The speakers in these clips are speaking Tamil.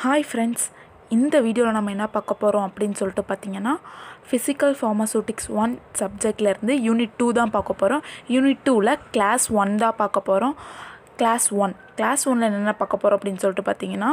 ஹாய் ஃப்ரெண்ட்ஸ், இந்த வீடியோவில் நம்ம என்ன பார்க்க போகிறோம் அப்படின்னு சொல்லிட்டு பார்த்தீங்கன்னா, ஃபிசிக்கல் ஃபார்மசூட்டிக்ஸ் 1 சப்ஜெக்ட்லேருந்து யூனிட் 2 தான் பார்க்க போகிறோம். யூனிட் 2ல் கிளாஸ் 1 தான் பார்க்க போகிறோம். கிளாஸ் 1ல் என்னென்ன பார்க்க போகிறோம் அப்படின்னு சொல்லிட்டு பார்த்தீங்கன்னா,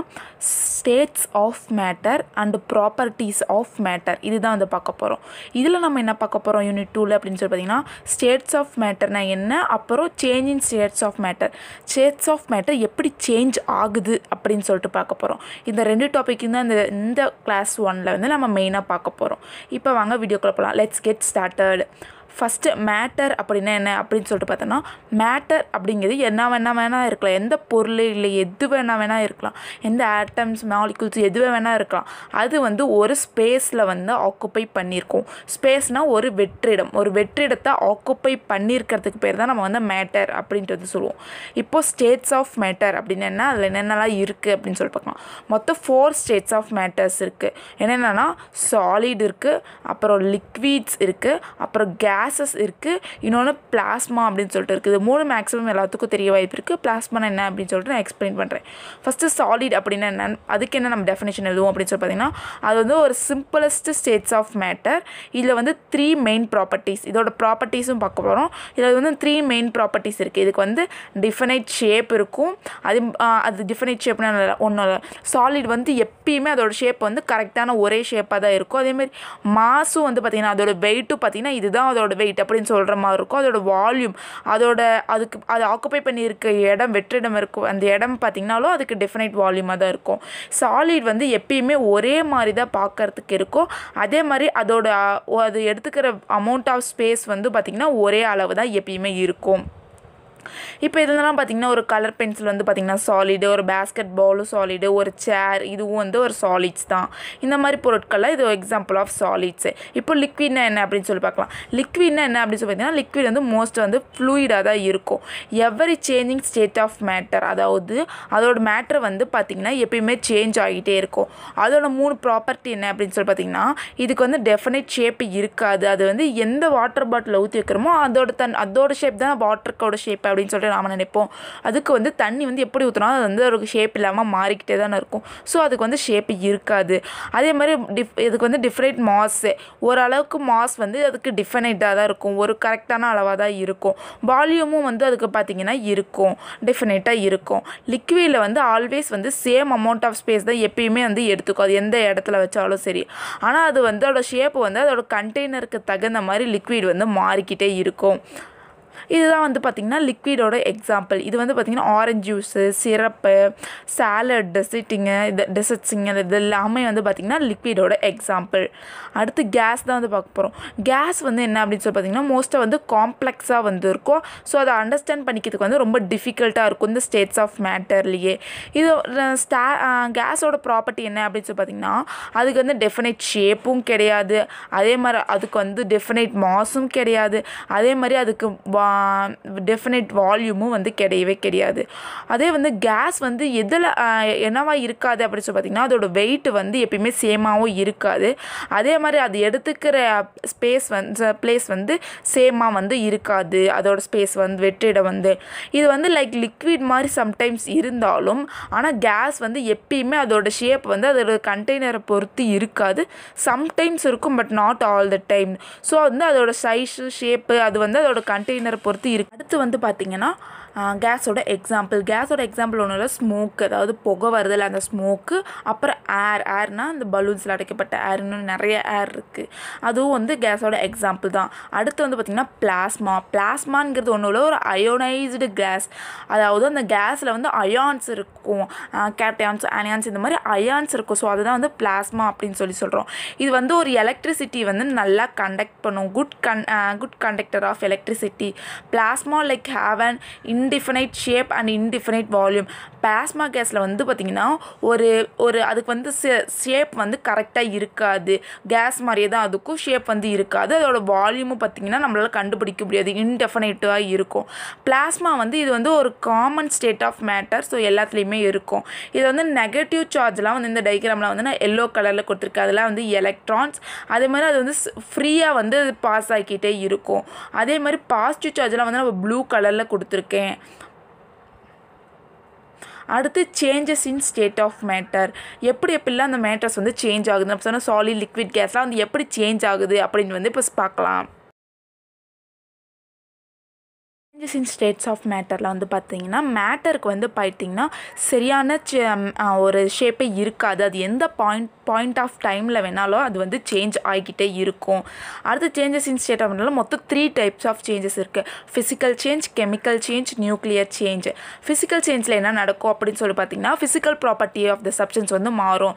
states of matter and properties of matter இதுதான் வந்து பார்க்க போகிறோம். இதில் நம்ம என்ன பார்க்க போகிறோம் யூனிட் 2ல் அப்படின்னு சொல்லி பார்த்தீங்கன்னா, ஸ்டேட்ஸ் ஆஃப் மேட்டர்னா என்ன, அப்புறம் change in states of matter எப்படி சேஞ்ச் ஆகுது அப்படின்னு சொல்லிட்டு பார்க்க போகிறோம். இந்த 2 டாபிக் தான் இந்த கிளாஸ் 1ல் வந்து நம்ம மெயினாக பார்க்க போகிறோம். இப்போ வாங்க வீடியோக்குள்ள போகலாம். Let's get started. First matter அப்படின்னா என்ன அப்படின்னு சொல்லிட்டு பார்த்தோன்னா, மேட்டர் அப்படிங்கிறது என்ன வேணால் இருக்கலாம். எந்த பொருள் இல்லை எது வேணால் இருக்கலாம். எந்த ஆட்டம்ஸ் மாலிகுல்ஸ் எது வேணால் இருக்கலாம். அது வந்து ஒரு ஸ்பேஸில் வந்து ஆக்குப்பை பண்ணியிருக்கோம். ஸ்பேஸ்னால் ஒரு வெற்றிடத்தை ஆக்குப்பை பண்ணியிருக்கிறதுக்கு பேர் தான் நம்ம வந்து மேட்டர் அப்படின்ட்டு சொல்லுவோம். இப்போது ஸ்டேட்ஸ் ஆஃப் மேட்டர் அப்படின்னு என்ன, அதில் என்னென்னலாம் இருக்குது அப்படின்னு சொல்லி பார்க்கலாம். மொத்தம் 4 ஸ்டேட்ஸ் ஆஃப் மேட்டர்ஸ் இருக்குது. என்னென்னா சாலிட் இருக்குது, அப்புறம் லிக்விட்ஸ் இருக்குது, அப்புறம் கேஸஸ் இருக்குது, இன்னொன்று பிளாஸ்மா அப்படின்னு சொல்லிட்டு இருக்குது. இது 3 மேக்ஸிமம் எல்லாத்துக்கும் தெரிய வாய்ப்பு இருக்குது. பிளாஸ்மானா என்ன அப்படின்னு சொல்லிட்டு நான் எக்ஸ்பிளைன் பண்ணுறேன். ஃபஸ்ட்டு சாலிட் அப்படின்னா என்ன, அதுக்கு என்ன நம்ம டெஃபினேஷன் எழுதுவோம் அப்படின்னு சொல்லி பார்த்தீங்கன்னா, அது வந்து ஒரு சிம்பிளஸ்ட் ஸ்டேட்ஸ் ஆஃப் மேட்டர். இதில் வந்து 3 மெயின் ப்ராப்பர்ட்டிஸ், இதோட ப்ராப்பர்ட்டிஸும் பார்க்க போகிறோம். இதில் வந்து 3 மெயின் ப்ராப்பர்ட்டிஸ் இருக்குது. இதுக்கு வந்து டிஃபனைட் ஷேப் இருக்கும். அது டிஃபனைட் ஷேப்னா ஒன்றும் இல்லை. சாலிட் வந்து எப்பயுமே அதோட ஷேப் வந்து கரெக்டான ஒரே ஷேப்பாக தான் இருக்கும். அதேமாதிரி மாஸும் வந்து பார்த்திங்கன்னா, அதோட வெயிட்டும் பார்த்திங்கன்னா இதுதான் அதோட வெயிட் அப்படின்னு சொல்கிற மாதிரி இருக்கும். அதோட வால்யூம், அது ஆக்குப்பை பண்ணியிருக்க இடம், வெற்றிடம் இருக்கும், அந்த இடம் பார்த்திங்கனாலும் அதுக்கு டெஃபினைட் வால்யூமாக தான் இருக்கும். சாலிட் வந்து எப்பயுமே ஒரே மாதிரி தான் பார்க்கறதுக்கு இருக்கும். அதே மாதிரி அது எடுத்துக்கிற அமௌண்ட் ஆஃப் ஸ்பேஸ் வந்து பார்த்திங்கன்னா ஒரே அளவு தான் எப்பயுமே இருக்கும். இப்போ இதெல்லாம் பார்த்திங்கன்னா, ஒரு கலர் பென்சில் வந்து பார்த்திங்கன்னா சாலிடு, ஒரு பேஸ்கெட் பாலும் சாலிடு, ஒரு சேர் இதுவும் வந்து ஒரு சாலிட்ஸ் தான். இந்த மாதிரி பொருட்கள்லாம் இது எக்ஸாம்பிள் ஆஃப் சாலிட்ஸு. இப்போ லிக்விட்னா என்ன அப்படின்னு சொல்லி பார்க்கலாம். லிக்விட்னா என்ன அப்படின்னு சொல்லி பார்த்தீங்கன்னா, லிக்விட் வந்து மோஸ்ட் வந்து ஃப்ளூயிடாக தான் இருக்கும். Every changing state of matter, அதாவது அதோட மேட்டர் வந்து பார்த்திங்கன்னா எப்பயுமே சேஞ்ச் ஆகிட்டே இருக்கும். அதோட 3 ப்ராப்பர்ட்டி என்ன அப்படின்னு சொல்லி பார்த்திங்கன்னா, இதுக்கு வந்து டெஃபினைட் ஷேப் இருக்காது. அது வந்து எந்த வாட்டர் பாட்டில் ஊற்றி வைக்கிறோமோ அதோட ஷேப் தான் வாட்டருக்கோட ஷேப் அப்படின்னு சொல்லிட்டு நாம் நினைப்போம். அதுக்கு வந்து தண்ணி வந்து எப்படி ஊற்றினா அது வந்து ஒரு ஷேப் இல்லாமல் மாறிக்கிட்டே தானே இருக்கும். ஸோ அதுக்கு வந்து ஷேப் இருக்காது. அதே மாதிரி இதுக்கு வந்து டிஃப்ரெண்ட் மாஸு, ஓரளவுக்கு மாஸ் வந்து அதுக்கு டிஃபைனைட்டாக தான் இருக்கும், ஒரு கரெக்டான அளவாக தான் இருக்கும். வால்யூமும் வந்து அதுக்கு பார்த்திங்கன்னா இருக்கும், டிஃபைனைட்டாக இருக்கும். லிக்விடில் வந்து ஆல்வேஸ் வந்து சேம் அமௌண்ட் ஆஃப் ஸ்பேஸ் தான் எப்பயுமே வந்து எடுத்துக்கும், அது எந்த இடத்துல வச்சாலும் சரி. ஆனால் அது வந்து அதோட ஷேப் வந்து அதோட கண்டெய்னருக்கு தகுந்த மாதிரி லிக்விட் வந்து மாறிக்கிட்டே இருக்கும். இதுதான் வந்து பார்த்திங்கன்னா லிக்விடோட எக்ஸாம்பிள். இது வந்து பார்த்திங்கன்னா ஆரஞ்சு ஜூஸு, சிரப்பு, சாலட், டெசர்ட்ஸிங் இது எல்லாமே வந்து பார்த்திங்கன்னா லிக்விடோட எக்ஸாம்பிள். அடுத்து கேஸ் தான் வந்து பார்க்க போகிறோம். கேஸ் வந்து என்ன அப்படின்னு சொல்லி பார்த்திங்கன்னா, மோஸ்ட்டாக வந்து காம்ப்ளெக்ஸாக வந்து இருக்கும். ஸோ அதை அண்டர்ஸ்டாண்ட் பண்ணிக்கிறதுக்கு வந்து ரொம்ப டிஃபிகல்ட்டாக இருக்கும் இந்த ஸ்டேட்ஸ் ஆஃப் மேட்டர்லேயே. இது கேஸோட ப்ராப்பர்ட்டி என்ன அப்படின்னு சொல்லி பார்த்திங்கன்னா, அதுக்கு வந்து டெஃபினைட் ஷேப்பும் கிடையாது, அதே மாதிரி அதுக்கு வந்து டெஃபினைட் மாஸும் கிடையாது, அதே மாதிரி அதுக்கு டெஃபினைட் வால்யூமும் வந்து கிடையாது. அதே வந்து கேஸ் வந்து எதில் என்னவா இருக்காது அப்படின்னு சொல்லி பார்த்திங்கன்னா, அதோட வெயிட் வந்து எப்பயுமே சேமாகவும் இருக்காது. அதே மாதிரி அது எடுத்துக்கிற பிளேஸ் வந்து சேமாக வந்து இருக்காது. அதோட ஸ்பேஸ் வந்து வெற்றிடம் வந்து இது வந்து லைக் லிக்விட் மாதிரி சம்டைம்ஸ் இருந்தாலும், ஆனால் கேஸ் வந்து எப்பயுமே அதோட ஷேப் வந்து அதோட கண்டெய்னரை பொறுத்து இருக்காது. சம்டைம்ஸ் இருக்கும், but not all the time. So வந்து அதோட சைஸு ஷேப்பு அது வந்து அதோட கண்டெய்னரை பொறுத்து இருக்கு. அடுத்து வந்து பார்த்திங்கன்னா கேஸோட எக்ஸாம்பிள் ஒன்றும் இல்லை, ஸ்மோக், அதாவது புகை வருதில்ல அந்த ஸ்மோக்கு, அப்புறம் ஏர்னால் அந்த பலூன்ஸில் அடைக்கப்பட்ட ஏர்னு நிறைய ஏர் இருக்குது, அதுவும் வந்து கேஸோட எக்ஸாம்பிள் தான். அடுத்து வந்து பார்த்திங்கன்னா பிளாஸ்மாங்கிறது ஒன்றும் இல்லை, ஒரு அயோனைஸ்டு கேஸ். அதாவது அந்த கேஸில் வந்து அயான்ஸ் இருக்கும், கேட்டயான்ஸ், அனியான்ஸ், இந்த மாதிரி அயான்ஸ் இருக்கும். ஸோ அதுதான் வந்து பிளாஸ்மா அப்படின்னு சொல்கிறோம். இது வந்து ஒரு எலக்ட்ரிசிட்டி வந்து நல்லா கண்டக்ட் பண்ணும், good conductor of electricity. Plasma like have an indefinite shape and indefinite volume. Plasma கேஸில் வந்து பார்த்திங்கன்னா ஒரு அதுக்கு வந்து ஷேப் வந்து கரெக்டாக இருக்காது. கேஸ் மாதிரியே தான் அதுக்கும் ஷேப் வந்து இருக்காது. அதோட வால்யூமும் பார்த்திங்கன்னா நம்மளால் கண்டுபிடிக்க முடியாது, இன்டெஃபினைட்டாக இருக்கும். பிளாஸ்மா வந்து இது வந்து ஒரு common state of matter. So எல்லாத்துலேயுமே இருக்கும். இது வந்து நெகட்டிவ் சார்ஜ்லாம் வந்து இந்த டயக்ராமில் வந்து நான் எல்லோ கலரில் கொடுத்துருக்கேன், அதெல்லாம் வந்து எலக்ட்ரான்ஸ். அதே மாதிரி அது வந்து ஃப்ரீயாக வந்து பாஸ் ஆகிக்கிட்டே இருக்கும். அதே மாதிரி பாசிட்டிவ் சார்ஜ்லாம் வந்து நம்ம ப்ளூ கலரில் கொடுத்துருக்கேன். அடுத்து changes in state of matter, எப்படிலாம் அந்த மேட்டர்ஸ் வந்து சேஞ்ச் ஆகுது, நம்ம சொன்ன சாலிட் லிக்விட் கேஸ்லாம் வந்து எப்படி சேஞ்ச் ஆகுது அப்படின்னு வந்து இப்போ பார்க்கலாம். சேஞ்சஸ் இன் ஸ்டேட்ஸ் ஆஃப் மேட்டரில் வந்து பார்த்திங்கன்னா மேட்டருக்கு வந்து பார்த்திங்கன்னா சரியான ஒரு ஷேப்பே இருக்காது. அது எந்த பாயிண்ட் ஆஃப் டைமில் வேணாலும் அது வந்து சேஞ்ச் ஆகிக்கிட்டே இருக்கும். அடுத்து சேஞ்சஸ் இன் ஸ்டேட் ஆஃப் மேட்டரில் மொத்தம் 3 டைப்ஸ் ஆஃப் சேஞ்சஸ் இருக்குது. Physical change, chemical change, nuclear change. Physical சேஞ்சில் என்ன நடக்கும் அப்படின்னு சொல்லி பார்த்திங்கன்னா physical property of the substance வந்து மாறும்.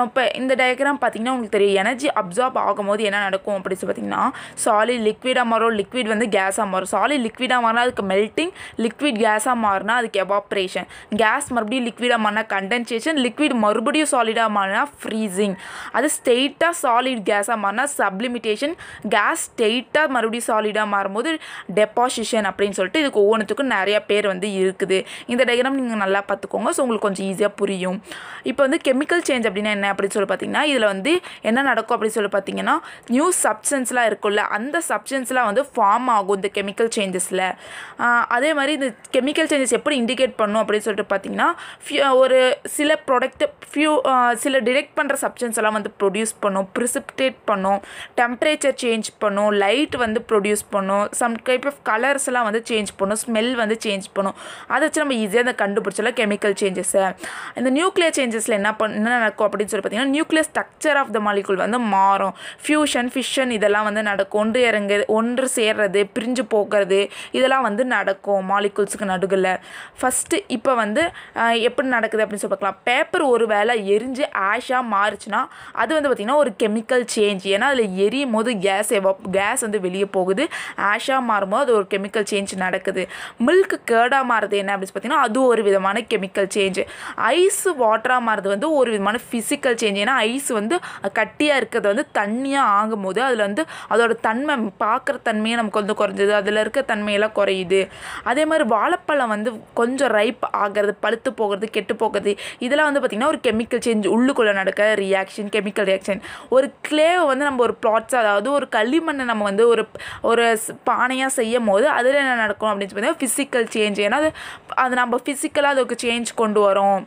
இப்போ இந்த டயக்ராம் பார்த்திங்கன்னா உங்களுக்கு தெரியும், எனர்ஜி அப்சார்ப் ஆகும்போது என்ன நடக்கும் அப்படின்னு சொல்லி பார்த்திங்கன்னா சாலிட் லிக்விடாக மாறும், லிக்விட் வந்து கேஸாக மாறும். சாலிட் லிக்விடாக மாறினா அதுக்கு மெல்ட்டிங், லிக்விட் கேஸாக மாறினா அதுக்கு எவாப்ரேஷன், கேஸ் மறுபடியும் லிக்விடாக மாறினா கண்டென்சேஷன், லிக்விட் மறுபடியும் சாலிடாக மாறினா ஃப்ரீசிங். அது ஸ்ட்ரெயிட்டாக சாலிட் கேஸாக மாறினா சப்லிமிட்டேஷன், கேஸ் ஸ்ட்ரெயிட்டாக மறுபடியும் சாலிடாக மாறும்போது டெபாசிஷன் அப்படின்னு சொல்லிட்டு இதுக்கு ஒவ்வொன்றுத்துக்கும் நிறைய பேர் வந்து இருக்குது. இந்த டயக்ராம் நீங்கள் நல்லா பார்த்துக்கோங்க, ஸோ உங்களுக்கு கொஞ்சம் ஈஸியாக புரியும். இப்போ வந்து கெமிக்கல் சேஞ்ச் அப்படின்னா என்ன அப்படின்னு சொல்லி பார்த்தீங்கன்னா இதில் வந்து என்ன நடக்கும் அப்படின்னு சொல்லி பார்த்தீங்கன்னா நியூ சப்ஸ்டன்ஸ்லாம் இருக்குல்ல, அந்த சப்ஸ்டன்ஸ்லாம் வந்து ஃபார்ம் ஆகும் இந்த கெமிக்கல் சேஞ்சஸில். அதே மாதிரி இந்த கெமிக்கல் சேஞ்சஸ் எப்படி இண்டிகேட் பண்ணும் அப்படின்னு சொல்லிட்டு பார்த்தீங்கன்னா ஒரு சில ப்ராடக்ட் சில டிடெக்ட் பண்ணுற சப்ஸ்டன்ஸ் எல்லாம் வந்து ப்ரொடியூஸ் பண்ணும், ப்ரிசிபிடேட் பண்ணும், டெம்பரேச்சர் சேஞ்ச் பண்ணும், லைட் வந்து ப்ரொடியூஸ் பண்ணும், சம் டைப் ஆஃப் கலர்ஸ் எல்லாம் வந்து சேஞ்ச் பண்ணும், ஸ்மெல் வந்து சேஞ்ச் பண்ணும். அதை வச்சு நம்ம ஈஸியாக அதை கண்டுபிடிச்சலாம் கெமிக்கல் சேஞ்சஸை. இந்த நியூக்ளியர் சேஞ்சஸில் என்ன நடக்கும் அப்படின்னு சொல்லி பார்த்தீங்கன்னா nuclear structure of the molecule வந்து மாறும். ஃபியூஷன், ஃபிஷன் இதெல்லாம் வந்து நடக்கும். ஒன்று சேர்றது, பிரிஞ்சு போகிறது இதெல்லாம் வந்து நடக்கும் மாலிகுல்ஸுக்கு நடுவில். ஃபஸ்ட்டு இப்போ வந்து எப்படி நடக்குது அப்படின்னு சொல்லி பார்க்கலாம். பேப்பர் ஒரு வேளை எரிஞ்சு ஆஷாக மாறுச்சுன்னா அது வந்து பார்த்திங்கன்னா ஒரு கெமிக்கல் சேஞ்ச். ஏன்னா அதில் எரியும் போது கேஸ் வந்து வெளியே போகுது, ஆஷாக மாறும்போது அது ஒரு கெமிக்கல் சேஞ்ச் நடக்குது. மில்க் கேர்டாக மாறுது என்ன அப்படின்னு பார்த்தீங்கன்னா அது ஒரு விதமான கெமிக்கல் சேஞ்ச். ஐஸ் வாட்டராக மாறுது வந்து ஒரு விதமான ஃபிசிக்கல் சேஞ்ச். ஏன்னா ஐஸ் வந்து கட்டியாக இருக்கிறது வந்து தண்ணியாக ஆகும்போது அதில் வந்து அதோட தன்மை பார்க்குற தன்மையை நமக்கு வந்து குறைஞ்சது, அதில் இருக்க தன்மையெல்லாம் குறையுது. அதே மாதிரி வாழைப்பழம் வந்து கொஞ்சம் ரைப் ஆகிறது, பழுத்து போகிறது, கெட்டு போகிறது இதெல்லாம் வந்து பார்த்திங்கன்னா ஒரு கெமிக்கல் சேஞ்ச் உள்ளுக்குள்ளே நடக்க ரியாக்ஷன், கெமிக்கல் ரியாக்ஷன். ஒரு கிளேவை வந்து நம்ம ஒரு ப்ளாட்ஸ், அதாவது ஒரு களிமண்ணை நம்ம வந்து ஒரு பானையாக செய்யும் போது அதில் என்ன நடக்கும் அப்படின்னு சொல்லி பார்த்தீங்கன்னா ஃபிசிக்கல் சேஞ்ச். ஏன்னா அது நம்ம ஃபிசிக்கலாக அதுக்கு சேஞ்ச் கொண்டு வரோம்.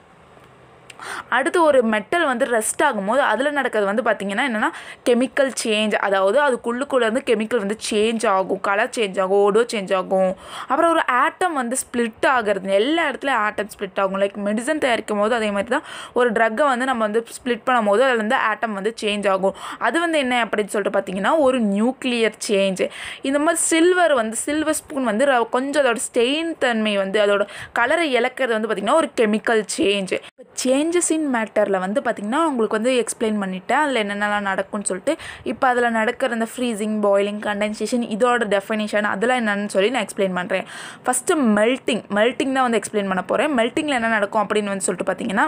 அடுத்து ஒரு மெட்டல் வந்து ரெஸ்ட் ஆகும்போது அதில் நடக்கிறது வந்து பார்த்திங்கன்னா என்னென்னா கெமிக்கல் சேஞ்ச். அதாவது அதுக்குள்ளுக்குள்ளேருந்து கெமிக்கல் வந்து சேஞ்ச் ஆகும், கலர் சேஞ்ச் ஆகும், ஓடோ சேஞ்ச் ஆகும். அப்புறம் ஒரு ஆட்டம் வந்து ஸ்ப்ளிட் ஆகிறது, எல்லா இடத்துலையும் ஆட்டம் ஸ்ப்ளிட் ஆகும். லைக் மெடிசன் தயாரிக்கும் போது அதே மாதிரி தான் ஒரு ட்ரக்கை வந்து நம்ம வந்து ஸ்ப்ளிட் பண்ணும் போது அதில் வந்து ஆட்டம் வந்து சேஞ்ச் ஆகும். அது வந்து என்ன அப்படின்னு சொல்லிட்டு பார்த்திங்கன்னா ஒரு நியூக்ளியர் சேஞ்ச். இந்த மாதிரி சில்வர் ஸ்பூன் வந்து கொஞ்சம் அதோட ஸ்டெயின் தன்மை வந்து அதோட கலரை இழக்கிறது வந்து பார்த்திங்கன்னா ஒரு கெமிக்கல் சேஞ்ச். சேஞ்சஸ் இன் மேட்டரில் வந்து பார்த்திங்கன்னா உங்களுக்கு வந்து எக்ஸ்பிளைன் பண்ணிவிட்டேன் அதில் என்னென்னலாம் நடக்கும்னு சொல்லிட்டு. இப்போ அதில் நடக்கிற அந்த ஃப்ரீசிங், பாயிலிங், கண்டென்சேஷன் இதோட டெஃபினேஷன் அதெல்லாம் என்னென்னு சொல்லி நான் எக்ஸ்பிளைன் பண்ணுறேன். ஃபஸ்ட்டு மெல்ட்டிங் தான் வந்து எக்ஸ்பிளைன் பண்ண போகிறேன். மெல்ட்டிங்கில் என்ன நடக்கும் அப்படின்னு வந்து சொல்லிட்டு பார்த்திங்கன்னா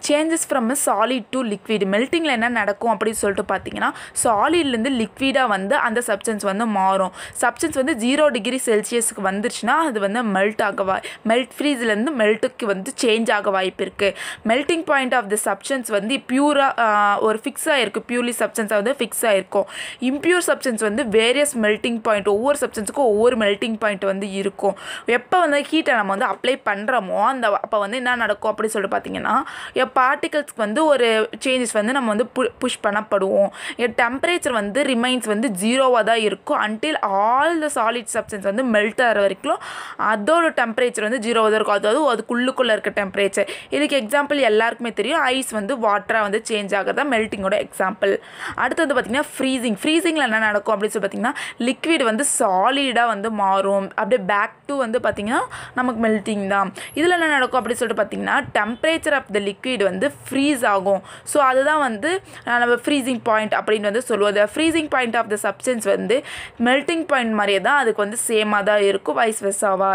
changes from solid to liquid. மெல்ட்டிங்கில் என்ன நடக்கும் அப்படின்னு சொல்லிட்டு பார்த்தீங்கன்னா சாலிட்லேருந்து லிக்விடாக வந்து அந்த சப்ஸ்டன்ஸ் வந்து மாறும். சப்ஸ்டன்ஸ் வந்து 0 டிகிரி செல்சியஸுக்கு வந்துருச்சுன்னா அது வந்து ஃப்ரீஸ்லேருந்து மெல்ட்டுக்கு வந்து சேஞ்ச் ஆக வாய்ப்பு இருக்குது. Melting point of the substance வந்து பியூராக ஒரு ஃபிக்ஸ் ஆகிருக்கு, பியூர்லி சப்ஸ்டன்ஸாக வந்து ஃபிக்ஸ் ஆகிருக்கும். இம்பியூர் சப்ஸ்டன்ஸ் வந்து வேரியஸ் மெல்ட்டிங் பாயிண்ட், ஒவ்வொரு சப்ஸ்டன்ஸுக்கும் ஒவ்வொரு மெல்ட்டிங் பாயிண்ட் வந்து இருக்கும். எப்போ வந்து ஹீட்டை நம்ம வந்து அப்ளை பண்ணுறோமோ அப்போ வந்து என்ன நடக்கும் அப்படின்னு சொல்லிட்டு பார்த்தீங்கன்னா பார்ட்டிகல்ஸ்க்கு வந்து ஒரு சேஞ்சஸ் வந்து நம்ம வந்து புஷ் பண்ணப்படுவோம். டெம்பரேச்சர் வந்து ரிமைன்ஸ் வந்து 0வாக தான் இருக்கும் until all the solid substance வந்து மெல்ட் ஆகிற வரைக்கும் அதோட டெம்பரேச்சர் வந்து 0வாக தான் இருக்கும். அதாவது அதுக்குள்ளுக்குள்ளே இருக்க டெம்பரேச்சர். இதுக்கு எக்ஸாம்பிள் எல்லாருக்குமே தெரியும், ஐஸ் வந்து வாட்டராக வந்து சேஞ்ச் ஆகிறதா மெல்ட்டிங்கோட எக்ஸாம்பிள். அடுத்து வந்து பார்த்திங்கன்னா ஃப்ரீசிங்கில் என்ன நடக்கும் அப்படின்னு சொல்லி பார்த்திங்கன்னா லிக்விட் வந்து சாலிடாக வந்து மாறும். அப்படியே பேக் டு வந்து பார்த்திங்கன்னா நமக்கு மெல்ட்டிங் தான். இதில் என்ன நடக்கும் அப்படின்னு சொல்லிட்டு பார்த்திங்கன்னா டெம்பரேச்சர் ஆஃப் த லிக்விட் வந்து ஃப்ரீஸ் ஆகும். ஸோ அதுதான் வந்து நம்ம ஃப்ரீசிங் பாயிண்ட் அப்படின்னு வந்து சொல்லுவோம். Freezing point of the substance வந்து மெல்ட்டிங் பாயிண்ட் மாதிரியே தான் அதுக்கு வந்து சேமாக தான் இருக்கும், வைஸ் வெர்சாவா.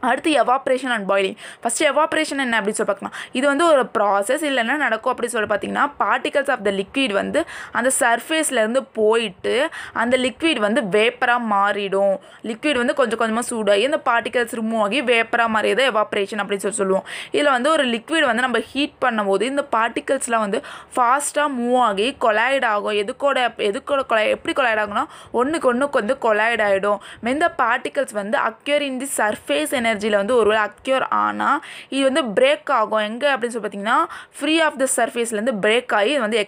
அடுத்து evaporation and boiling. First evaporation என்ன அப்படின்னு சொல்லி பார்க்கலாம். இது வந்து ஒரு ப்ராசஸ். இல்லை என்ன நடக்கும் அப்படின்னு சொல்லி பார்த்தீங்கன்னா பார்ட்டிகல்ஸ் ஆஃப் த லிக்விட் வந்து அந்த சர்ஃபேஸ்லேருந்து போயிட்டு அந்த லிக்விட் வந்து வேப்பராக மாறிடும். லிக்விட் வந்து கொஞ்சம் கொஞ்சமாக சூடாகி அந்த பார்ட்டிகல்ஸ் ரிமூவ் ஆகி வேப்பராக மாறியது எவாப்ரேஷன் அப்படின்னு சொல்லுவோம். இதில் வந்து ஒரு லிக்விட் வந்து நம்ம ஹீட் பண்ணும்போது இந்த பார்ட்டிகல்ஸ்லாம் வந்து ஃபாஸ்ட்டாக மூவ் ஆகி கொலாய்ட் ஆகும். எப்படி கொலாய்ட் ஆகும்னா ஒன்றுக்கு வந்து கொலாய்ட் ஆகிடும். இந்த பார்ட்டிகல்ஸ் வந்து அக்யூர் இன் தி சர்ஃபேஸ் எனர்ஜியில் வந்து ஒருவேளை அக்யூர் ஆனால் இது வந்து பிரேக் ஆகும் எங்கே அப்படின்னு சொல்லி பார்த்தீங்கன்னா ஃப்ரீ ஆஃப் த சர்ஃபேஸ்லேருந்து பிரேக் ஆகி இது வந்து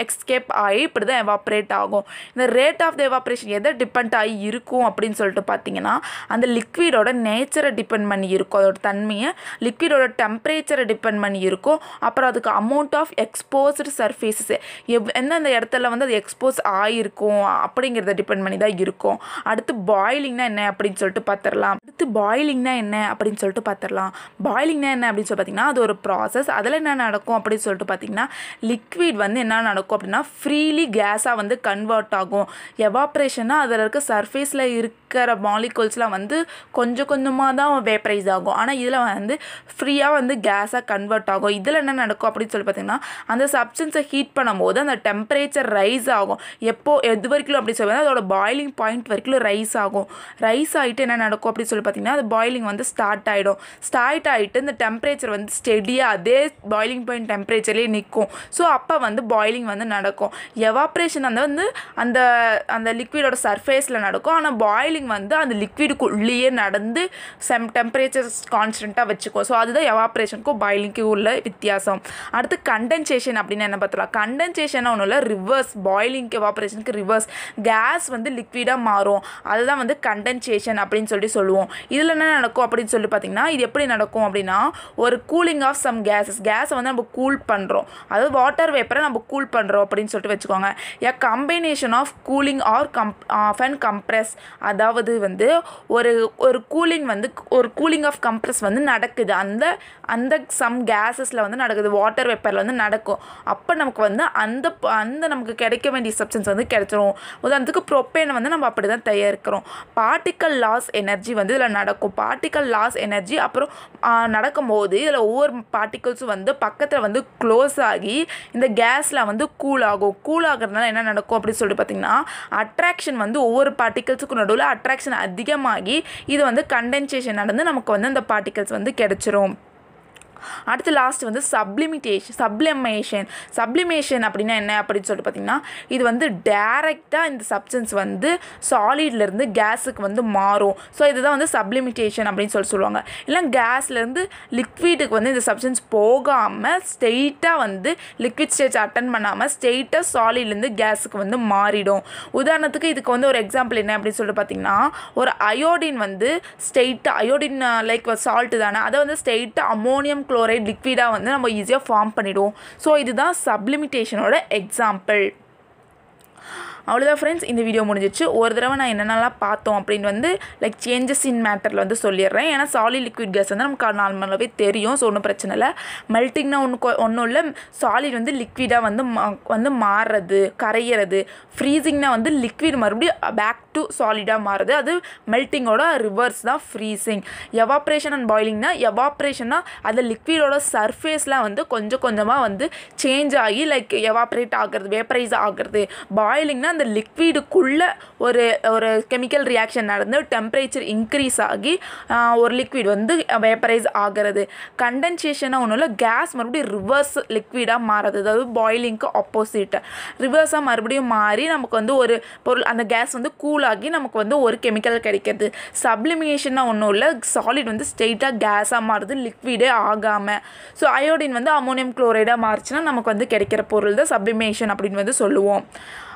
எக்ஸ்கேப் ஆகி இப்படி தான் எவாப்ரேட் ஆகும். இந்த ரேட் ஆஃப் த எவாப்ரேஷன் எதை டிபெண்ட் ஆகி இருக்கும் அப்படின்னு சொல்லிட்டு பார்த்தீங்கன்னா அந்த லிக்விடோட நேச்சரை டிபெண்ட் பண்ணி இருக்கும், அதோட தன்மையை, லிக்விடோட டெம்பரேச்சரை டிபெண்ட் பண்ணி இருக்கும், அப்புறம் அதுக்கு அமௌண்ட் ஆஃப் எக்ஸ்போஸ்டு சர்ஃபேஸஸ் எந்தெந்த இடத்துல வந்து அது எக்ஸ்போஸ் ஆகிருக்கும் அப்படிங்கிறத டிபெண்ட் பண்ணி தான் இருக்கும். அடுத்து பாயிலிங்னா என்ன அப்படின்னு சொல்லிட்டு பார்த்துடலாம். பாயிலிங்னா என்ன அப்படின்னு சொல்லிட்டு பார்த்தீங்கன்னா அது ஒரு ப்ராசஸ். அதில் என்ன நடக்கும் அப்படின்னு சொல்லிட்டு பார்த்தீங்கன்னா லிக்விட் வந்து என்ன நடக்கும் அப்படின்னா ஃப்ரீலி கேஸாக வந்து கன்வெர்ட் ஆகும். எவாப்ரேஷன்னா அதில் இருக்க சர்ஃபேஸில் இருக்கிற மாலிகூல்ஸ்லாம் வந்து கொஞ்சம் கொஞ்சமாக தான் வேப்பரைஸ் ஆகும். ஆனால் இதில் வந்து ஃப்ரீயாக வந்து கேஸாக கன்வெர்ட் ஆகும். இதில் என்ன நடக்கும் அப்படின்னு சொல்லி பார்த்தீங்கன்னா அந்த சப்ஸ்டன்ஸை ஹீட் பண்ணும்போது அந்த டெம்பரேச்சர் ரைஸ் ஆகும். எது வரைக்கும் அப்படி சொல்லி அதோட பாயிலிங் பாயிண்ட் வரைக்கும் ரைஸ் ஆகும். ரைஸ் ஆகிட்டு என்ன நடக்கும் அப்படின்னு சொல்லி பார்த்தீங்கன்னா அது பாயிலிங் வந்து ஸ்டார்ட் ஆகிட்டு இந்த டெம்பரேச்சர் வந்து ஸ்டெடியாக அதே பாயிலிங் பாயிண்ட் டெம்பரேச்சர்லேயே நிற்கும். ஸோ அப்போ வந்து பாயிலிங் வந்து நடக்கும். எவாப்ரேஷன் வந்து அந்த அந்த லிக்விடோட சர்ஃபேஸில் நடக்கும். ஆனால் பாயிலிங் வந்து அந்த லிக்விடுக்குள்ளேயே நடந்து டெம்பரேச்சர் கான்ஸ்டண்ட்டாக வச்சுக்கும். ஸோ அதுதான் எவாப்ரேஷனுக்கும் பாயிலிங்க்கும் உள்ள வித்தியாசம். அடுத்து கண்டென்சேஷன் அப்படின்னு என்ன பார்த்தலாம். கண்டென்சேஷன் ஒன்றும் இல்லை, ரிவர்ஸ். பாயிலிங் எவாப்ரேஷனுக்கு ரிவர்ஸ். கேஸ் வந்து லிக்விடாக மாறும், அதுதான் வந்து கண்டென்சேஷன் அப்படின்னு சொல்லுவோம். இதில் என்ன நடக்கும் அப்படின்னு சொல்லி பார்த்தீங்கன்னா இது எப்படி நடக்கும் அப்படின்னா ஒரு கூலிங் ஆஃப் சம் கேஸை வந்து நம்ம கூல் பண்ணுறோம், அதாவது வாட்டர் வேப்பரை நம்ம கூல் பண்ணுறோம் அப்படின்னு சொல்லிட்டு வச்சுக்கோங்க. A combination of cooling or off and compress, அதாவது வந்து ஒரு கூலிங் ஆஃப் கம்ப்ரெஸ் வந்து நடக்குது, அந்த சம் கேஸஸில் வந்து நடக்குது, வாட்டர் வேப்பரில் வந்து நடக்கும். அப்போ நமக்கு வந்து அந்த நமக்கு கிடைக்க வேண்டிய சப்ஸ்டன்ஸ் வந்து கிடைச்சிரும். உதாரணத்துக்கு ப்ரோப்பேனை வந்து நம்ம அப்படி தான் தயாரிக்கிறோம். பார்ட்டிக்கல் லாஸ் எனர்ஜி வந்து இதில் நடக்கும். பார்ட்டிக்கல் லாஸ் எனர்ஜி அப்புறம் நடக்கும்போது இதில் ஒவ்வொரு பார்ட்டிகல்ஸும் வந்து பக்கத்தில் வந்து க்ளோஸ் ஆகி இந்த கேஸில் வந்து கூல் ஆகுறதுனால என்ன நடக்கும் அப்படின்னு சொல்லிட்டு பார்த்தீங்கன்னா அட்ராக்ஷன் வந்து ஒவ்வொரு பார்ட்டிகல்ஸுக்கும் நடுவில் அட்ராக்ஷன் அதிகமாகி இது வந்து கண்டென்சேஷன் நடந்து நமக்கு வந்து அந்த பார்ட்டிகல்ஸ் வந்து கிடைச்சிரும். அடுத்து லாஸ்ட் வந்து சப்ளிமேஷன் அப்படின்னா என்ன அப்படின்னு சொல்லிட்டு பார்த்தீங்கன்னா இது வந்து டைரெக்டாக இந்த சப்ஸ்டன்ஸ் வந்து சாலிட்லேருந்து கேஸுக்கு வந்து மாறும். ஸோ இதுதான் வந்து சப்ளிமிட்டேஷன் அப்படின்னு சொல்லுவாங்க. இல்லை கேஸ்லேருந்து லிக்விடுக்கு வந்து இந்த சப்ஸ்டன்ஸ் போகாமல் ஸ்ட்ரெயிட்டாக வந்து லிக்விட் ஸ்டேஜ் அட்டன் பண்ணாமல் ஸ்ட்ரெயிட்டாக சாலிட்லேருந்து கேஸுக்கு வந்து மாறிடும். உதாரணத்துக்கு இதுக்கு வந்து ஒரு எக்ஸாம்பிள் என்ன அப்படின்னு சொல்லிட்டு பார்த்தீங்கன்னா ஒரு அயோடின் வந்து ஸ்ட்ரெயிட்டாக அயோடின் லைக் சால்ட்டு தானே, அதை வந்து ஸ்ட்ரெயிட்டாக அமோனியம் குளோரைட் லிக்விடாக வந்து நம்ம ஈஸியாக ஃபார்ம் பண்ணிடுவோம். ஸோ இதுதான் சப்ளிமிட்டேஷனோட எக்ஸாம்பிள். அவ்வளோதான் ஃப்ரெண்ட்ஸ், இந்த வீடியோ முடிஞ்சிச்சு. ஒரு தடவை நான் என்னென்னலாம் பார்த்தோம் அப்படின்னு வந்து லைக் சேஞ்சஸ் இன் மேட்டரில் வந்து சொல்லிடுறேன். ஏன்னா சாலிட் லிக்விட் கேஸ் வந்து நமக்கு நார்மலாகவே தெரியும். ஸோ ஒன்றும் பிரச்சனை இல்லை. மெல்ட்டிங்னா ஒன்றும் இல்லை, சாலிட் வந்து லிக்விடாக வந்து மாறுறது, கரையிறது. ஃப்ரீசிங்னா வந்து லிக்விட் மறுபடியும் பேக் டு சாலிடாக மாறுது. அது மெல்ட்டிங்கோட ரிவர்ஸ் தான் ஃப்ரீசிங். எவாப்ரேஷன் அண்ட் பாயிலிங்னா எவாப்ரேஷன்னா அது லிக்விடோட சர்ஃபேஸ்லாம் வந்து கொஞ்சம் கொஞ்சமாக வந்து சேஞ்ச் ஆகி லைக் எவாப்ரேட் ஆகிறது, வேப்பரைஸ் ஆகிறது. பாயிலிங்னா அந்த லிக்விடுக்குள்ளே ஒரு கெமிக்கல் ரியாக்ஷன் நடந்து டெம்பரேச்சர் இன்க்ரீஸ் ஆகி ஒரு லிக்விட் வந்து வேப்பரைஸ் ஆகிறது. கண்டென்சேஷனாக ஒன்றும் இல்லை, கேஸ் மறுபடியும் ரிவர்ஸ் லிக்விடாக மாறுறது, அதாவது பாயிலிங்க்கு ஆப்போசிட் ரிவர்ஸாக மறுபடியும் மாறி நமக்கு வந்து ஒரு பொருள் அந்த கேஸ் வந்து கூலாகி நமக்கு வந்து ஒரு கெமிக்கல் கிடைக்கிறது. சப்ளிமேஷனாக ஒன்றும் இல்லை, சாலிட் வந்து ஸ்ட்ரெயிட்டாக கேஸாக மாறுது, லிக்விடே ஆகாமல். ஸோ அயோடின் வந்து அமோனியம் குளோரைடாக மாறிச்சுன்னா நமக்கு வந்து கிடைக்கிற பொருள் தான் சப்ளிமேஷன் அப்படின்னு வந்து சொல்லுவோம்.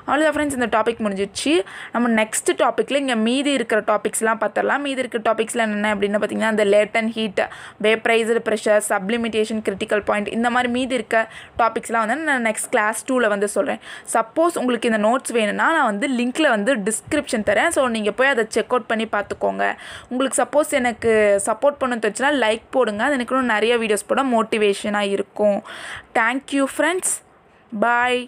அவ்வளோதான் ஃப்ரெண்ட்ஸ், இந்த டாபிக் முடிஞ்சிடுச்சு. நம்ம நெக்ஸ்ட் டாப்பிக்கில் இங்கே மீதி இருக்கிற டாபிக்ஸ்லாம் பார்த்துடலாம். மீதி இருக்கிற டாபிக்ஸ்லாம் என்ன அப்படின்னு பார்த்தீங்கன்னா இந்த latent heat, vaporised pressure, sublimation, critical point, இந்த மாதிரி மீதி இருக்க டாபிக்ஸ்லாம் வந்து நான் நெக்ஸ்ட் கிளாஸ் 2ல் வந்து சொல்கிறேன். சப்போஸ் உங்களுக்கு இந்த நோட்ஸ் வேணும்னா நான் வந்து லிங்க்கில் வந்து டிஸ்கிரிப்ஷன் தரேன். ஸோ நீங்கள் போய் அதை செக் அவுட் பண்ணி பார்த்துக்கோங்க. உங்களுக்கு சப்போஸ் எனக்கு சப்போர்ட் பண்ண தோச்சுன்னா லைக் போடுங்க, அது எனக்கு இன்னும் நிறைய வீடியோஸ் போட மோட்டிவேஷனாக இருக்கும். தேங்க்யூ ஃப்ரெண்ட்ஸ், பாய்.